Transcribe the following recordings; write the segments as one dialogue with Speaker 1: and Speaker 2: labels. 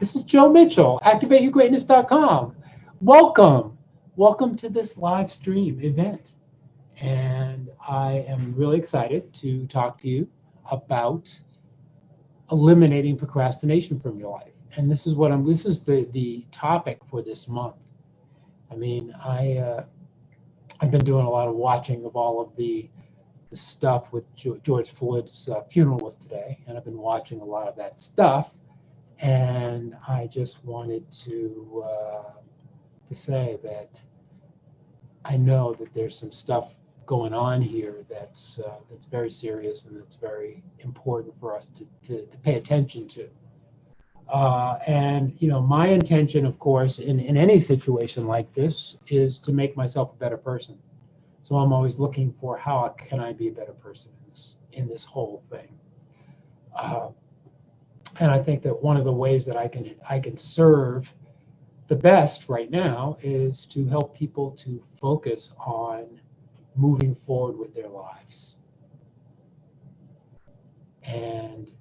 Speaker 1: This is Joe Mitchell, ActivateYourGreatness.com. Welcome. Welcome to this live stream event. And I am really excited to talk to you about eliminating procrastination from your life. And this is the topic for this month. I mean, I've been doing a lot of watching of all of the stuff with George Floyd's funeral was today, and I've been watching a lot of that stuff. And I just wanted to say that I know that there's some stuff going on here that's very serious and that's very important for us to pay attention to. And my intention, of course, in any situation like this, is to make myself a better person. So I'm always looking for how can I be a better person in this whole thing. And I think that one of the ways that I can serve the best right now is to help people to focus on moving forward with their lives. And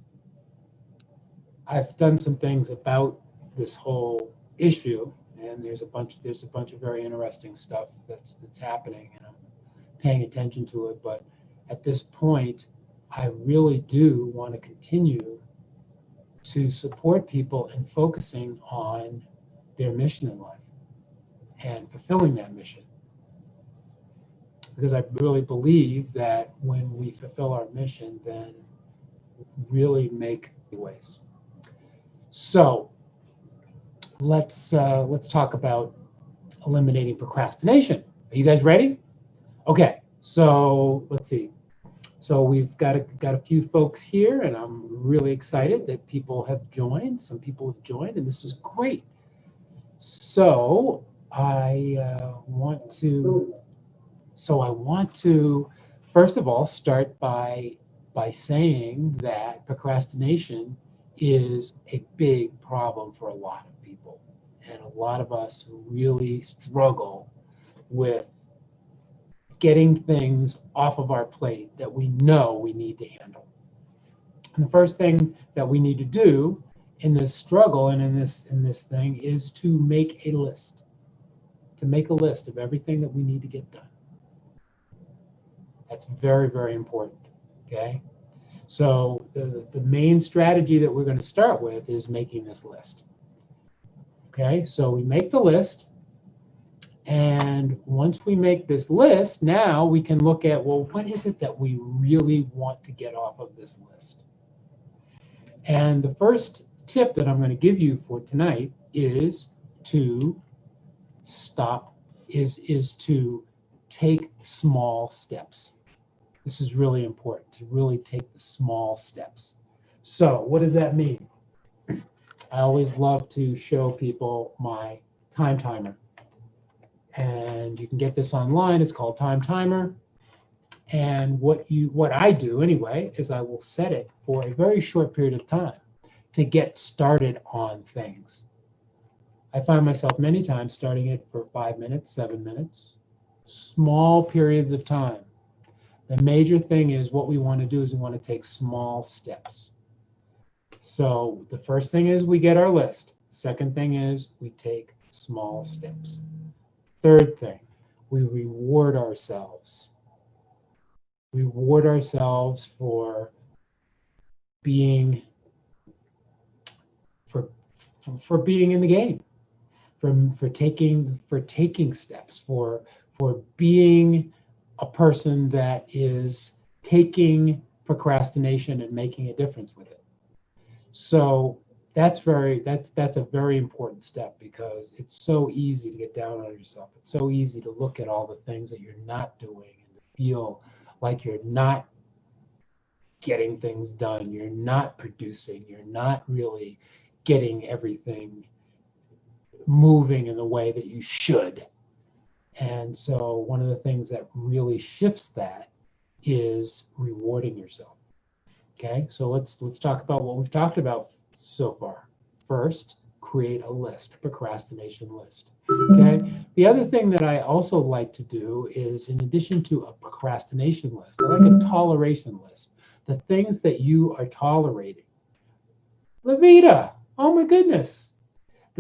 Speaker 1: I've done some things about this whole issue, and there's a bunch of very interesting stuff that's happening, and I'm paying attention to it. But at this point, I really do want to continue to support people in focusing on their mission in life and fulfilling that mission. Because I really believe that when we fulfill our mission, then really make ways. So let's talk about eliminating procrastination. Are you guys ready? Okay, so let's see. So we've got a few folks here, and I'm really excited that people have joined. Some people have joined, and this is great. So I want to first of all start by saying that procrastination is a big problem for a lot of people, and a lot of us really struggle with getting things off of our plate that we know we need to handle. And the first thing that we need to do in this struggle and in this thing is to make a list. To make a list of everything that we need to get done. That's very, very important. Okay? So the main strategy that we're going to start with is making this list. Okay? So we make the list. And once we make this list, now we can look at, well, what is it that we really want to get off of this list? And the first tip that I'm going to give you for tonight is to to take small steps. This is really important, to really take the small steps. So what does that mean? I always love to show people my time timer. And you can get this online. It's called Time Timer. And what I do anyway is I will set it for a very short period of time to get started on things. I find myself many times starting it for 5 minutes, 7 minutes, small periods of time. The major thing is what we want to do is we want to take small steps. So the first thing is we get our list. Second thing is we take small steps. Third thing, we reward ourselves. Reward ourselves for being being in the game, for taking steps, for being a person that is taking procrastination and making a difference with it. So that's a very important step, because it's so easy to get down on yourself. It's so easy to look at all the things that you're not doing and to feel like you're not getting things done, you're not producing, you're not really getting everything moving in the way that you should. And so one of the things that really shifts that is rewarding yourself. Okay, so let's talk about what we've talked about so far. First, create a list, a procrastination list. Okay, the other thing that I also like to do is, in addition to a procrastination list, I like a toleration list. The things that you are tolerating. Levita, oh my goodness,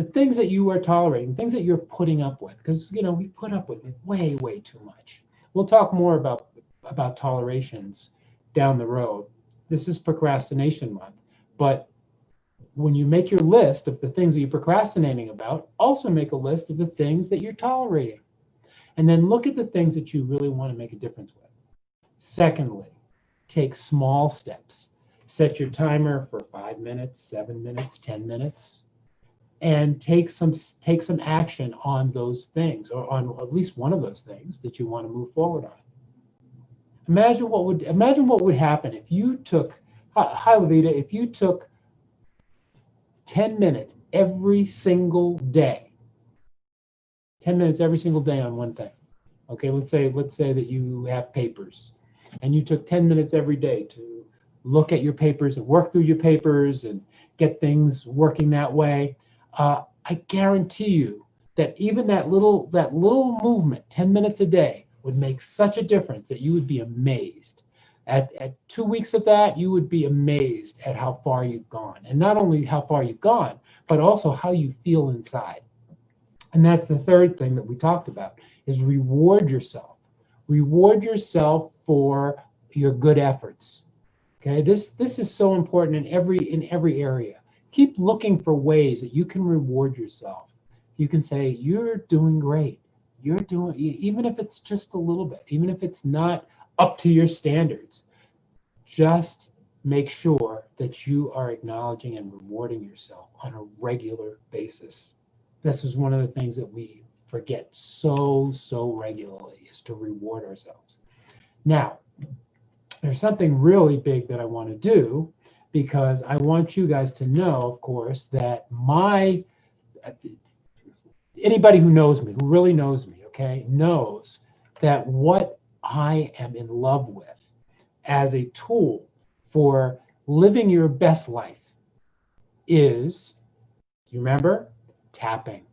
Speaker 1: the things that you are tolerating, things that you're putting up with, because we put up with way too much. We'll talk more about tolerations down the road. This is procrastination month, but when you make your list of the things that you're procrastinating about, also make a list of the things that you're tolerating, and then look at the things that you really want to make a difference with. Secondly, take small steps. Set your timer for 5 minutes, 7 minutes, 10 minutes, and take some action on those things, or on at least one of those things that you want to move forward on. Imagine what would happen if you took, hi Levita, if you took 10 minutes every single day. 10 minutes every single day on one thing. Okay, let's say that you have papers, and you took 10 minutes every day to look at your papers and work through your papers and get things working that way. I guarantee you that even that little movement, 10 minutes a day, would make such a difference that you would be amazed. At 2 weeks of that, you would be amazed at how far you've gone. And not only how far you've gone, but also how you feel inside. And that's the third thing that we talked about, is reward yourself. Reward yourself for your good efforts. Okay, this is so important in every area. Keep looking for ways that you can reward yourself. You can say, you're doing great. You're doing, even if it's just a little bit, even if it's not up to your standards, just make sure that you are acknowledging and rewarding yourself on a regular basis. This is one of the things that we forget so regularly, is to reward ourselves. Now, there's something really big that I want to do, because I want you guys to know, of course, that anybody who knows me, who really knows me, okay, knows that what I am in love with as a tool for living your best life is, you remember, tapping.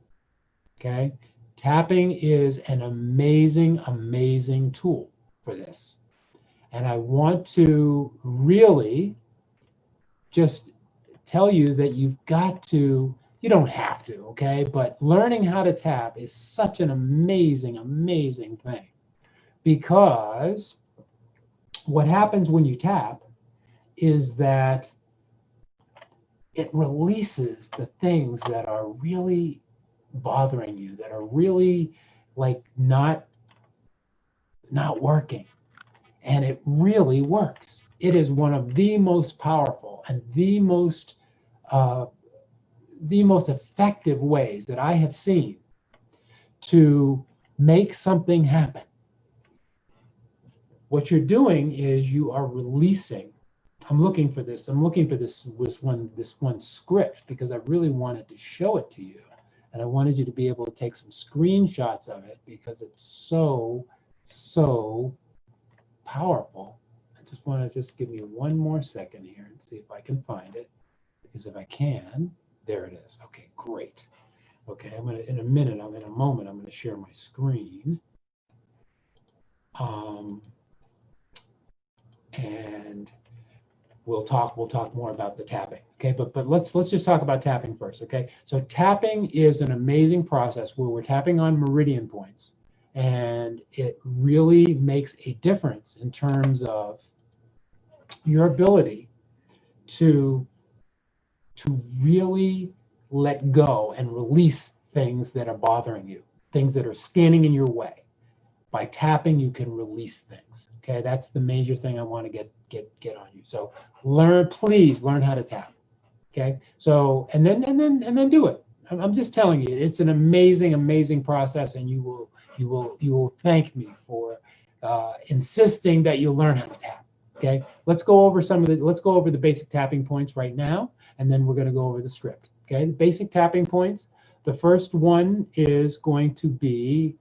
Speaker 1: Okay, tapping is an amazing tool for this. And I want to really just tell you that you've got to, you don't have to, okay? But learning how to tap is such an amazing thing, because what happens when you tap is that it releases the things that are really bothering you, that are really like not working. And it really works. It is one of the most powerful and the most effective ways that I have seen to make something happen. What you're doing is you are releasing. I'm looking for this one script, because I really wanted to show it to you, and I wanted you to be able to take some screenshots of it, because it's so powerful. I just want to give me one more second here and see if I can find it, because if I can, there it is. Okay, great. Okay, in a moment, I'm going to share my screen. And we'll talk more about the tapping. Okay, but let's just talk about tapping first. Okay, so tapping is an amazing process where we're tapping on meridian points, and it really makes a difference in terms of your ability to really let go and release things that are bothering you, things that are standing in your way. By tapping, you can release things. Okay, that's the major thing I want to get on you. So please learn how to tap. Okay, so and then do it. I'm just telling you, it's an amazing process, and you will thank me for insisting that you learn how to tap. Okay, let's go over the basic tapping points right now, and then we're going to go over the script. Okay, the basic tapping points. The first one is going to be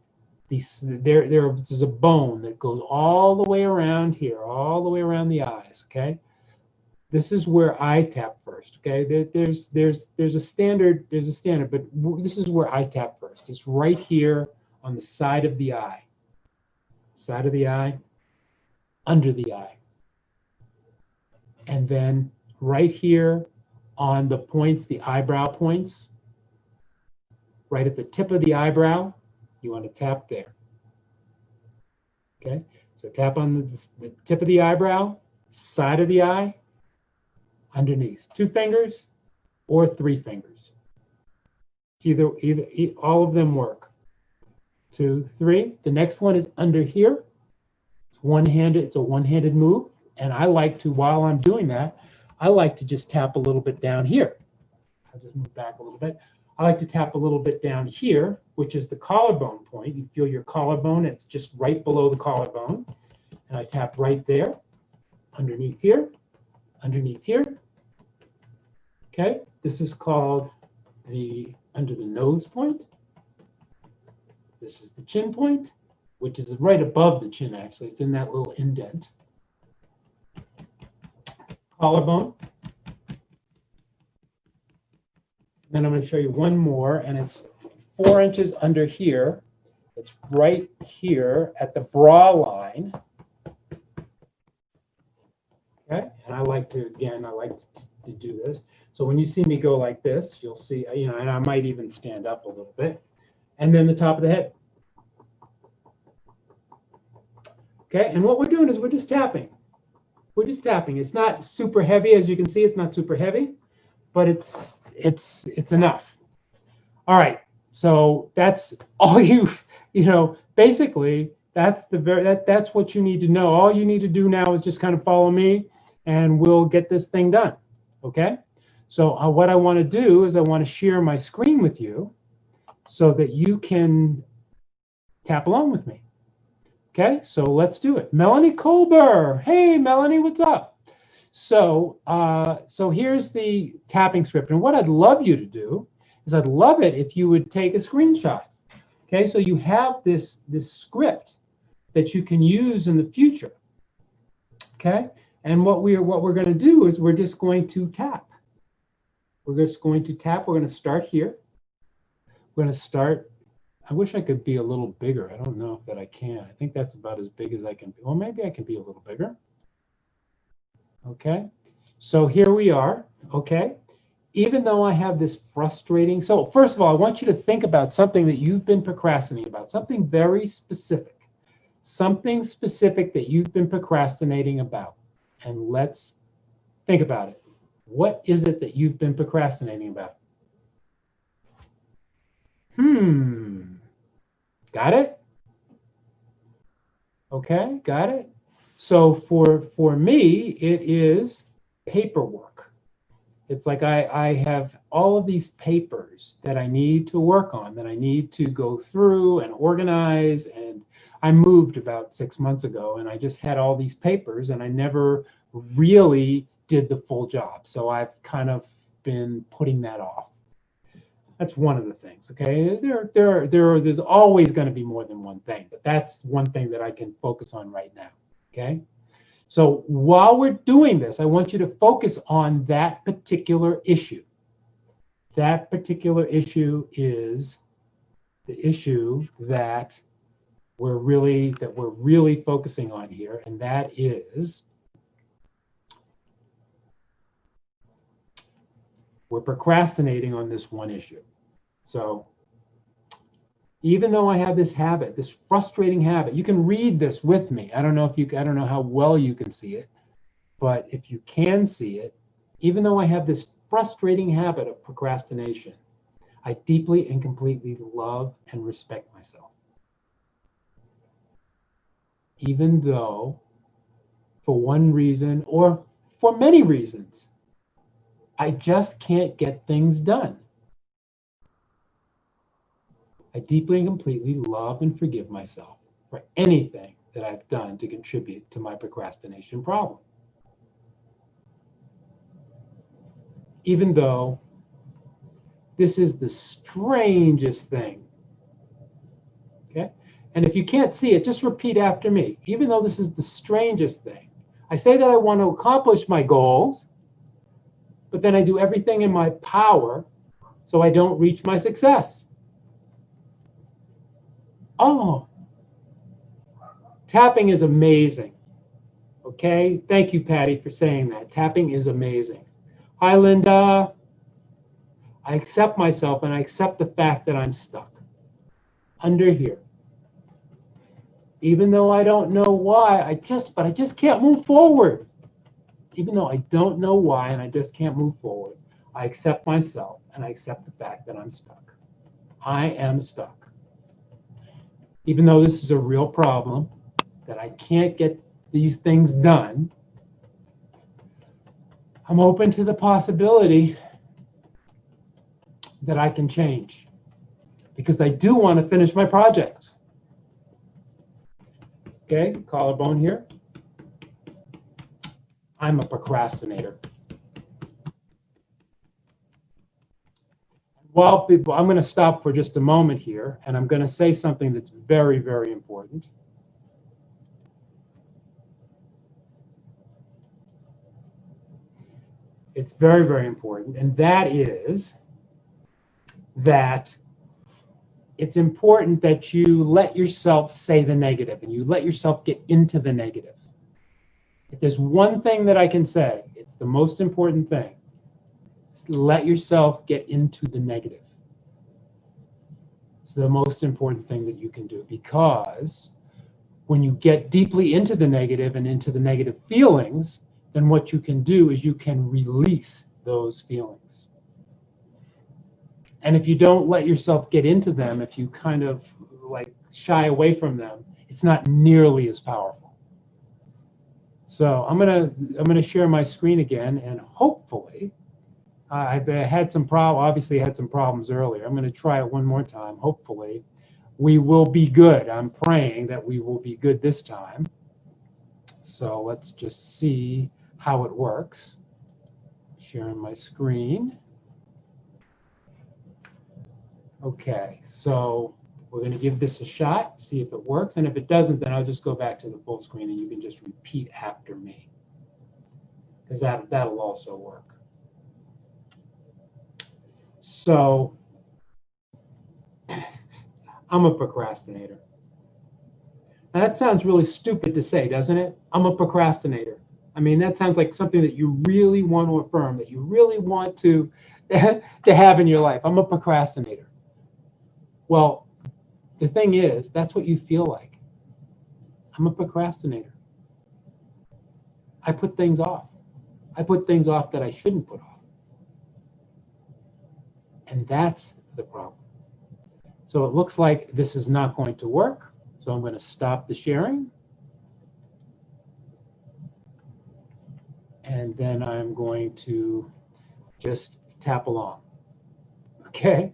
Speaker 1: there's a bone that goes all the way around here, all the way around the eyes. Okay, this is where I tap first. Okay, there's a standard, but this is where I tap first. It's right here on the side of the eye, under the eye, and then right here on the points, the eyebrow points, right at the tip of the eyebrow, you want to tap there. Okay, so tap on the tip of the eyebrow, side of the eye, underneath. 2 fingers or 3 fingers. Either, all of them work. 2, 3. The next one is under here. It's one-handed. It's a one-handed move, and I like to, while I'm doing that, I like to just tap a little bit down here. I'll just move back a little bit. I like to tap a little bit down here, which is the collarbone point. You feel your collarbone. It's just right below the collarbone. And I tap right there, underneath here, underneath here. Okay, this is called the under the nose point. This is the chin point, which is right above the chin, actually. It's in that little indent. Collarbone. Then I'm going to show you one more, and it's 4 inches under here. It's right here at the bra line. Okay, and I like to, again, I like to do this. So when you see me go like this, you'll see, you know, and I might even stand up a little bit. And then the top of the head. Okay, and what we're doing is we're just tapping. We're just tapping. It's not super heavy, as you can see. It's not super heavy, but it's enough. All right, so that's all you know. Basically, that's that's what you need to know. All you need to do now is just kind of follow me, and we'll get this thing done. Okay. So what I want to do is I want to share my screen with you, so that you can tap along with me. Okay, so let's do it. Melanie Colber. Hey, Melanie, what's up? So, so here's the tapping script. And what I'd love you to do is I'd love it if you would take a screenshot. Okay, so you have this script that you can use in the future. Okay, and what we're going to do is we're just going to tap. We're just going to tap. We're going to start here. We're going to start. I wish I could be a little bigger. I don't know if I can. I think that's about as big as I can be. Well, maybe I can be a little bigger. Okay, so here we are. Okay, even though I have this frustrating, so first of all, I want you to think about something that you've been procrastinating about, something very specific, that you've been procrastinating about. And let's think about it. What is it that you've been procrastinating about? Got it? Okay, got it. So for me, it is paperwork. It's like I have all of these papers that I need to work on, that I need to go through and organize. And I moved about 6 months ago, and I just had all these papers, and I never really did the full job. So I've kind of been putting that off. That's one of the things. Okay, there's always going to be more than one thing, but that's one thing that I can focus on right now. Okay, so while we're doing this, I want you to focus on that particular issue. That particular issue is the issue that we're really focusing on here, and that is we're procrastinating on this one issue. So even though I have this habit, this frustrating habit, you can read this with me. I don't know how well you can see it, but if you can see it, even though I have this frustrating habit of procrastination, I deeply and completely love and respect myself. Even though, for one reason or for many reasons, I just can't get things done. I deeply and completely love and forgive myself for anything that I've done to contribute to my procrastination problem. Even though this is the strangest thing. Okay? And if you can't see it, just repeat after me. Even though this is the strangest thing. I say that I want to accomplish my goals, but then I do everything in my power so I don't reach my success. Oh, tapping is amazing. Okay, thank you, Patty, for saying that. Tapping is amazing. Hi, Linda. I accept myself and I accept the fact that I'm stuck under here. Even though I don't know why, but I just can't move forward. Even though I don't know why and I just can't move forward, I accept myself and I accept the fact that I'm stuck. I am stuck. Even though this is a real problem, that I can't get these things done, I'm open to the possibility that I can change, because I do want to finish my projects. Okay, collarbone here. I'm a procrastinator. Well, people, I'm going to stop for just a moment here, and I'm going to say something that's very, very important. It's very, very important, and that is that it's important that you let yourself say the negative and you let yourself get into the negative. If there's one thing that I can say, it's the most important thing. Let yourself get into the negative. It's the most important thing that you can do, because when you get deeply into the negative and into the negative feelings, then what you can do is you can release those feelings. And if you don't let yourself get into them, if you kind of like shy away from them, it's not nearly as powerful. So I'm gonna share my screen again, and hopefully, I've had some obviously had some problems earlier. I'm gonna try it one more time. Hopefully, we will be good. I'm praying that we will be good this time. So let's just see how it works. Sharing my screen. Okay, so we're going to give this a shot, see if it works. And if it doesn't, then I'll just go back to the full screen and you can just repeat after me, because that'll also work. So I'm a procrastinator. Now, that sounds really stupid to say, doesn't it? I'm a procrastinator. I mean, that sounds like something that you really want to affirm, that you really want to have in your life. I'm a procrastinator. Well, the thing is, that's what you feel like. I'm a procrastinator. I put things off. I put things off that I shouldn't put off. And that's the problem. So it looks like this is not going to work. So I'm going to stop the sharing. And then I'm going to just tap along. Okay?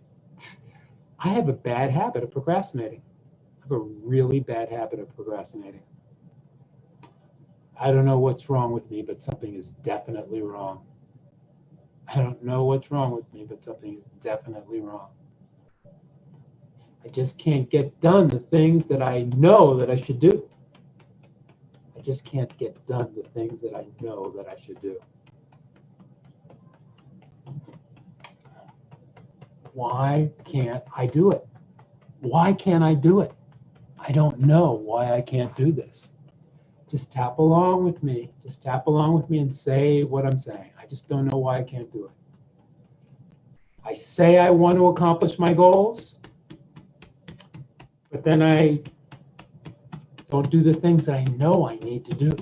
Speaker 1: I have a bad habit of procrastinating. I have a really bad habit of procrastinating. I don't know what's wrong with me, but something is definitely wrong. I don't know what's wrong with me, but something is definitely wrong. I just can't get done the things that I know that I should do. I just can't get done the things that I know that I should do. Why can't I do it? Why can't I do it? I don't know why I can't do this. Just tap along with me. Just tap along with me and say what I'm saying. I just don't know why I can't do it. I say I want to accomplish my goals, but then I don't do the things that I know I need to do.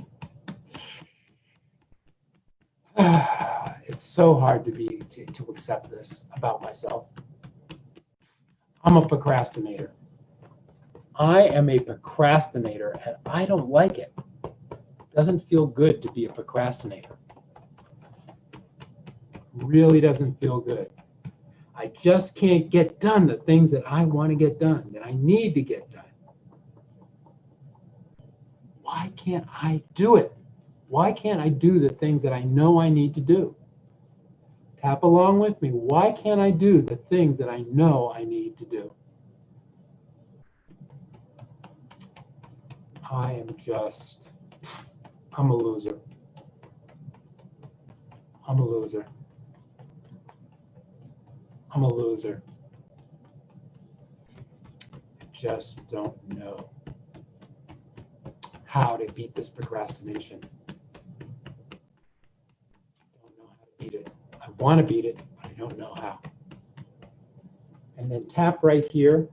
Speaker 1: It's so hard to accept this about myself. I'm a procrastinator. I am a procrastinator, and I don't like it. It doesn't feel good to be a procrastinator. Really doesn't feel good. I just can't get done the things that I want to get done, that I need to get done. Why can't I do it? Why can't I do the things that I know I need to do? Tap along with me. Why can't I do the things that I know I need to do? I'm a loser. I'm a loser. I'm a loser. I just don't know how to beat this procrastination. I don't know how to beat it. I want to beat it, but I don't know how. and then tap right here.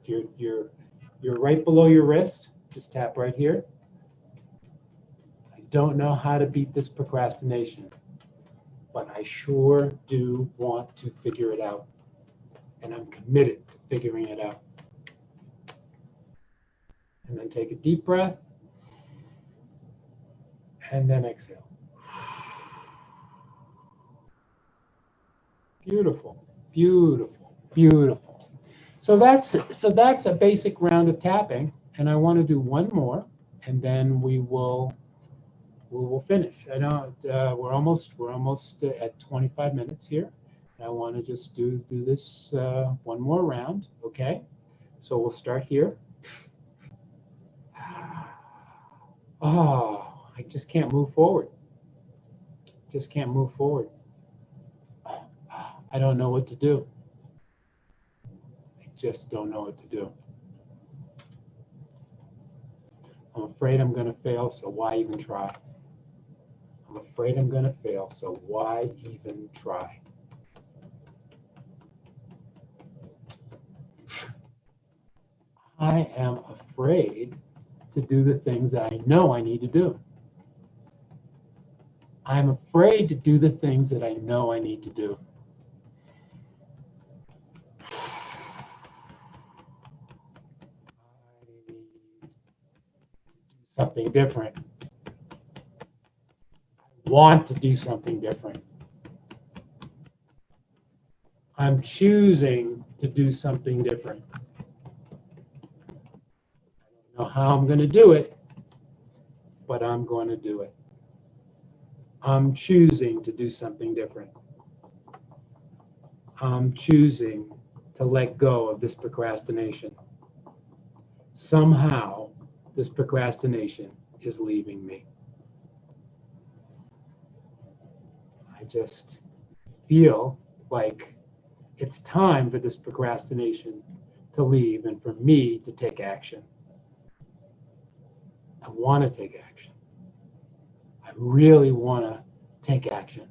Speaker 1: You're right below your wrist. Just tap right here. I don't know how to beat this procrastination, but I sure do want to figure it out. And I'm committed to figuring it out. And then take a deep breath. And then exhale. Beautiful, beautiful, beautiful. So that's a basic round of tapping, and I want to do one more, and then we will finish. I know we're almost at 25 minutes here. I want to just do this one more round. Okay, so we'll start here. Oh, I just can't move forward. Just can't move forward. I don't know what to do. I just don't know what to do. I'm afraid I'm going to fail, so why even try? I'm afraid I'm going to fail, so why even try? I am afraid to do the things that I know I need to do. I'm afraid to do the things that I know I need to do. Something different. I want to do something different. I'm choosing to do something different. I don't know how I'm going to do it, but I'm going to do it. I'm choosing to do something different. I'm choosing to let go of this procrastination. Somehow, this procrastination is leaving me. I just feel like it's time for this procrastination to leave and for me to take action. I want to take action. I really want to take action.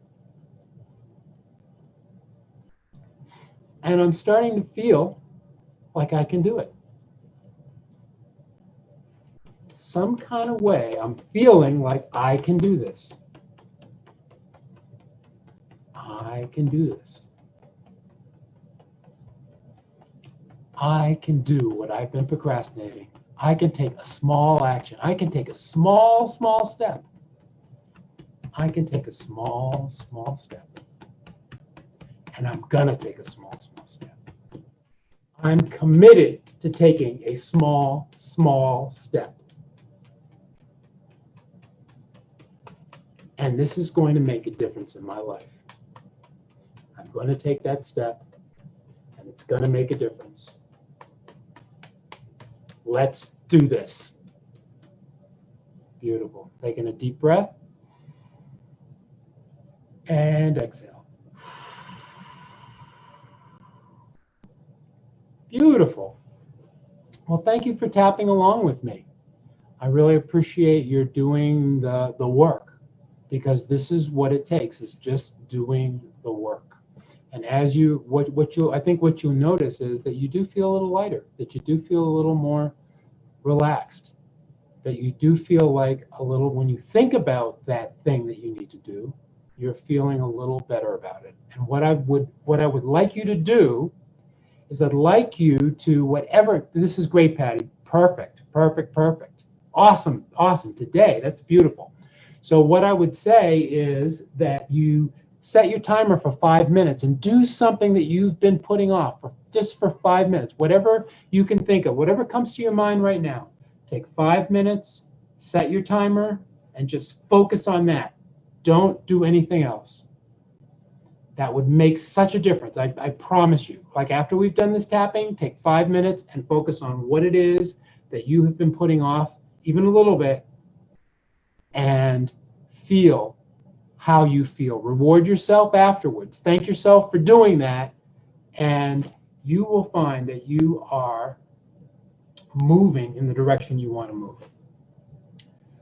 Speaker 1: And I'm starting to feel like I can do it. Some kind of way, I'm feeling like I can do this. I can do this. I can do what I've been procrastinating. I can take a small action. I can take a small step. I can take a small step. And I'm gonna take a small step. I'm committed to taking a small step. And this is going to make a difference in my life. I'm going to take that step, and it's going to make a difference. Let's do this. Beautiful. Taking a deep breath. And exhale. Beautiful. Well, thank you for tapping along with me. I really appreciate your doing the work, because this is what it takes, is just doing the work. And as you, I think what you'll notice is that you do feel a little lighter, that you do feel a little more relaxed, that you do feel like a little, when you think about that thing that you need to do, you're feeling a little better about it. And what I would like you to do is I'd like you to, whatever, this is great, Patty, perfect. Awesome today, that's beautiful. So what I would say is that you set your timer for 5 minutes and do something that you've been putting off just for 5 minutes, whatever you can think of, whatever comes to your mind right now. Take 5 minutes, set your timer, and just focus on that. Don't do anything else. That would make such a difference. I promise you. Like, after we've done this tapping, take 5 minutes and focus on what it is that you have been putting off, even a little bit, and feel how you feel. Reward yourself afterwards. Thank yourself for doing that, and you will find that you are moving in the direction you want to move.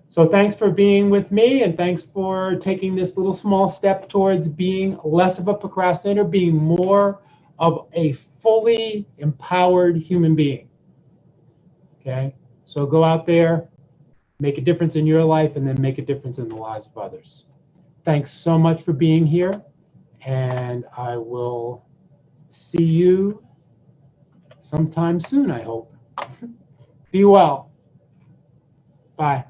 Speaker 1: So thanks for being with me, and thanks for taking this little small step towards being less of a procrastinator, being more of a fully empowered human being. Okay? So go out there, make a difference in your life, and then make a difference in the lives of others. Thanks so much for being here, and I will see you sometime soon, I hope. Be well. Bye.